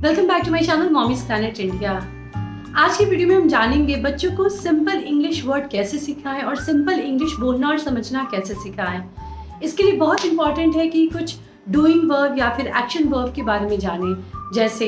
Welcome back to my channel mommy's planet India. आज की video में हम जानेंगे बच्चों को सिंपल इंग्लिश वर्ड कैसे सिखाएं और सिंपल इंग्लिश बोलना और समझना कैसे सिखाएं। इसके लिए बहुत इंपॉर्टेंट है कि कुछ डूइंग वर्ब या फिर एक्शन वर्ब के बारे में जानें, जैसे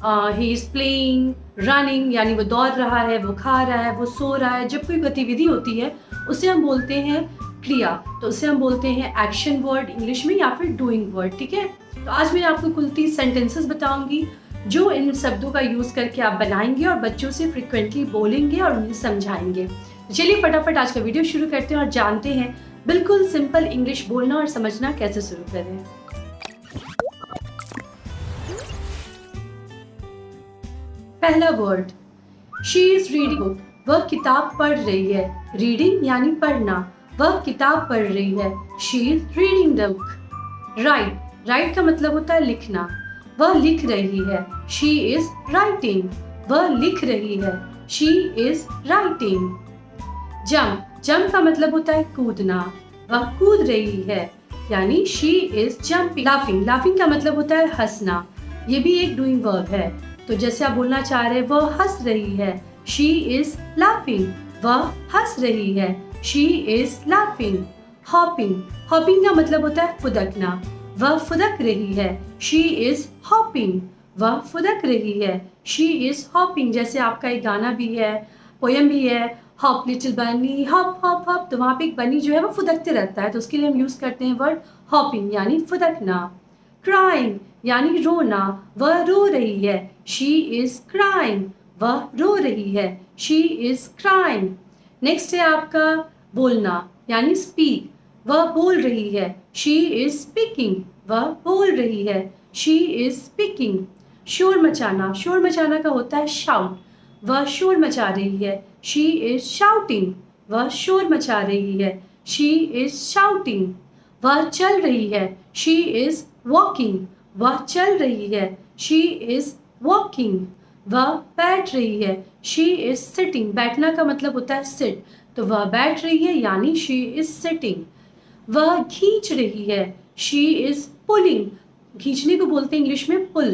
ही इज प्लेइंग, रनिंग यानी वो दौड़ रहा है, वो खा रहा है, वो सो रहा है। जब कोई गतिविधि होती है उसे हम बोलते हैं क्रिया, तो उसे हम बोलते हैं एक्शन वर्ड इंग्लिश में या फिर डूइंग वर्ड। ठीक है, तो आज मैं आपको कुल 30 सेंटेंसेस बताऊंगी जो इन शब्दों का यूज करके आप बनाएंगे और बच्चों से फ्रिक्वेंटली बोलेंगे और उन्हें समझाएंगे। चलिए फटाफट आज का वीडियो शुरू करते हैं और जानते हैं बिल्कुल सिंपल इंग्लिश बोलना और समझना कैसे शुरू करें। पहला word, she is reading book, वह किताब पढ़ रही है। रीडिंग यानी पढ़ना, वह किताब पढ़ रही है। She is reading the book. Right, right का मतलब होता है लिखना, वह लिख रही है। शी इज राइटिंग, वह लिख रही है। She is writing. Jump, jump का मतलब होता है कूदना, वह कूद रही है, यानी she is jumping. Laughing, laughing का मतलब होता है हंसना, ये भी एक डूइंग वर्ब है। तो जैसे आप बोलना चाह रहे हैं वह हंस रही है, शी इज लाफिंग, वह हंस रही है। She is laughing. Hopping, hopping का मतलब होता है फुदकना, वह फुदक रही है। शी इज हॉपिंग, वह फुदक रही है। She is hopping. जैसे आपका एक गाना भी है, पोयम भी है, हॉप लिटिल बनी हॉप हॉप हॉप, तो वहाँ पे एक बनी जो है वो फुदकते रहता है, तो उसके लिए हम यूज करते हैं वर्ड हॉपिंग यानी फुदकना। क्राइंग यानी रोना, वह रो रही है। शी इज क्राइंग, वह रो रही है। She is crying. नेक्स्ट है आपका बोलना यानी स्पीक, वह बोल रही है। शी इज स्पीकिंग, वह बोल रही है। She is speaking. शोर मचाना, शोर मचाना का होता है शाउट, वह शोर मचा रही है। शी इज शाउटिंग, वह शोर मचा रही है। She is shouting. वह चल रही है। शी इज वॉकिंग, वह चल रही है। She is walking. वह बैठ रही है। शी इज सिटिंग, बैठना का मतलब होता है सिट, तो वह बैठ रही है यानी शी इज सिटिंग। वह खींच रही है। शी इज पुलिंग, खींचने को बोलते हैं इंग्लिश में पुल,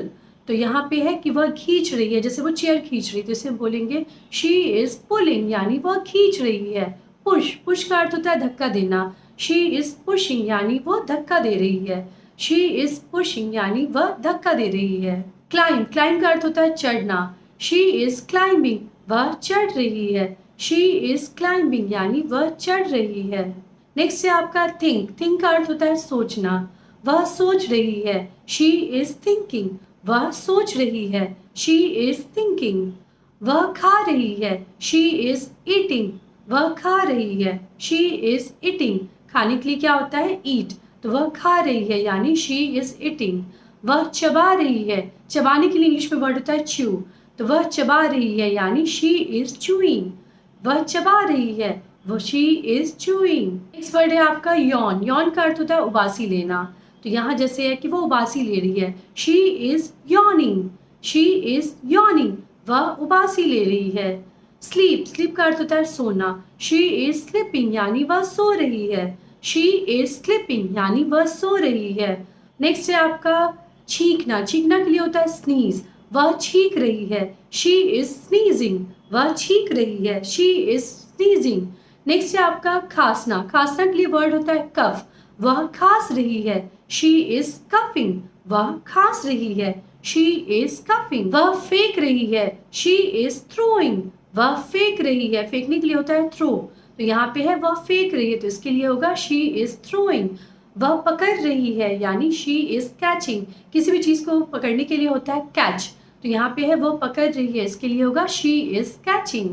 तो यहाँ पे है कि वह खींच रही है, जैसे वो चेयर खींच रही है तो इसे हम बोलेंगे शी इज पुलिंग यानी वह खींच रही है। पुश, पुश का अर्थ होता है धक्का देना, शी इज पुशिंग यानी वो धक्का दे रही है। शी इज पुशिंग यानी वह धक्का दे रही है। क्लाइंब, क्लाइंब का अर्थ होता है चढ़ना, शी इज क्लाइंबिंग, वह चढ़ रही है। शी इज क्लाइंबिंग यानी वह चढ़ रही है। नेक्स्ट है आपका थिंक, थिंक का अर्थ होता है सोचना, वह सोच रही है। शी इज थिंकिंग, वह सोच रही है। She is thinking. वह खा रही है। शी इज ईटिंग, वह खा रही है। She is eating. खाने के लिए क्या होता है ईट, तो वह खा रही है यानी शी इज ईटिंग। वह चबा रही है, चबाने के लिए इंग्लिश में वर्ड होता है च्यू, तो वह चबा रही है यानी शी इज चूइंग, वह चबा रही है, वो she is chewing. Next word है आपका यॉन, यॉन का अर्थ होता है उबासी लेना, तो यहाँ जैसे है कि वो उबासी ले रही है, she is yawning, she is yawning, वह उबासी ले रही है। स्लीप, स्लीप का अर्थ होता है सोना, शी इज स्लीपिंग यानी वह सो रही है। शी इज स्लीपिंग यानी वह सो रही है। नेक्स्ट है आपका छींकना, छींकना के लिए होता है स्नीज, वह छींक रही है। शी इज स्नीजिंग, वह छींक रही है। She is sneezing. नेक्स्ट है आपका खांसना, खांसना के लिए वर्ड होता है कफ, वह खांस रही है। शी इज कफिंग, वह खांस रही है। She is coughing. वह फेंक रही है। शी इज थ्रोइंग, वह फेंक रही है, फेंकने के लिए होता है थ्रो, तो यहाँ पे है वह फेंक रही है, तो इसके लिए होगा शी इज थ्रोइंग। वह पकड़ रही है यानी शी इज कैचिंग, किसी भी चीज को पकड़ने के लिए होता है कैच, तो यहाँ पे है वह पकड़ रही है, इसके लिए होगा शी इज कैचिंग।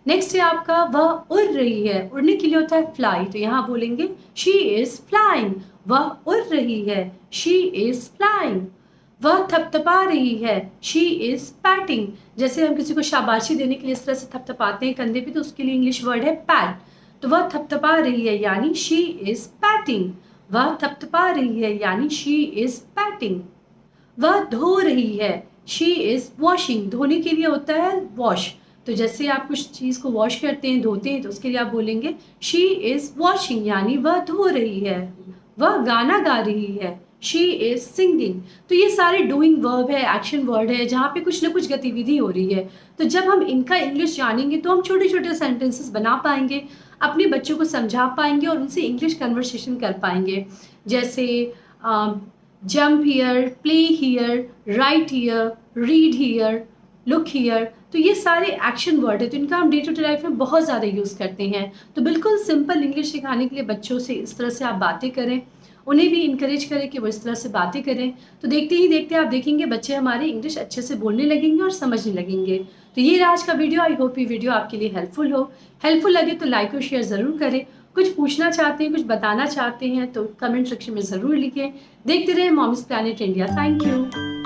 नेक्स्ट है आपका वह उड़ रही है, उड़ने के लिए होता है फ्लाई, तो यहाँ बोलेंगे शी इज फ्लाइंग, वह उड़ रही है। She is flying. वह थपथपा रही है। शी इज पैटिंग, जैसे हम किसी को शाबाशी देने के लिए इस तरह से थपथपाते हैं कंधे पे, तो उसके लिए इंग्लिश वर्ड है पैट, तो वह थपथपा रही है यानी शी इज पैटिंग, वह थपथपा रही है यानी शी इज पैटिंग। वह धो रही है। शी इज वॉशिंग, धोने के लिए होता है वॉश, तो जैसे आप कुछ चीज़ को वॉश करते हैं, धोते हैं, तो उसके लिए आप बोलेंगे शी इज वॉशिंग यानी वह धो रही है। वह गाना गा रही है। She is singing. तो ये सारे डूइंग वर्ब है, एक्शन वर्ड है, जहाँ पे कुछ ना कुछ गतिविधि हो रही है। तो जब हम इनका इंग्लिश जानेंगे तो हम छोटे छोटे सेंटेंसेस बना पाएंगे, अपने बच्चों को समझा पाएंगे और उनसे इंग्लिश कन्वर्सेशन कर पाएंगे। जैसे jump here, play here, right here, read here, look here. तो ये सारे एक्शन वर्ड है, तो इनका हम डे टू डे लाइफ में बहुत ज़्यादा यूज़ करते हैं। तो बिल्कुल सिंपल इंग्लिश सिखाने के लिए बच्चों से इस तरह से आप बातें करें, उन्हें भी इंकरेज करें कि वो इस तरह से बातें करें। तो देखते ही देखते आप देखेंगे बच्चे हमारे इंग्लिश अच्छे से बोलने लगेंगे और समझने लगेंगे। तो ये आज का वीडियो, आई होप ये वीडियो आपके लिए हेल्पफुल हो। हेल्पफुल लगे तो लाइक और शेयर ज़रूर करें। कुछ पूछना चाहते हैं, कुछ बताना चाहते हैं तो कमेंट सेक्शन में ज़रूर लिखें। देखते रहें moms planet India. Thank you.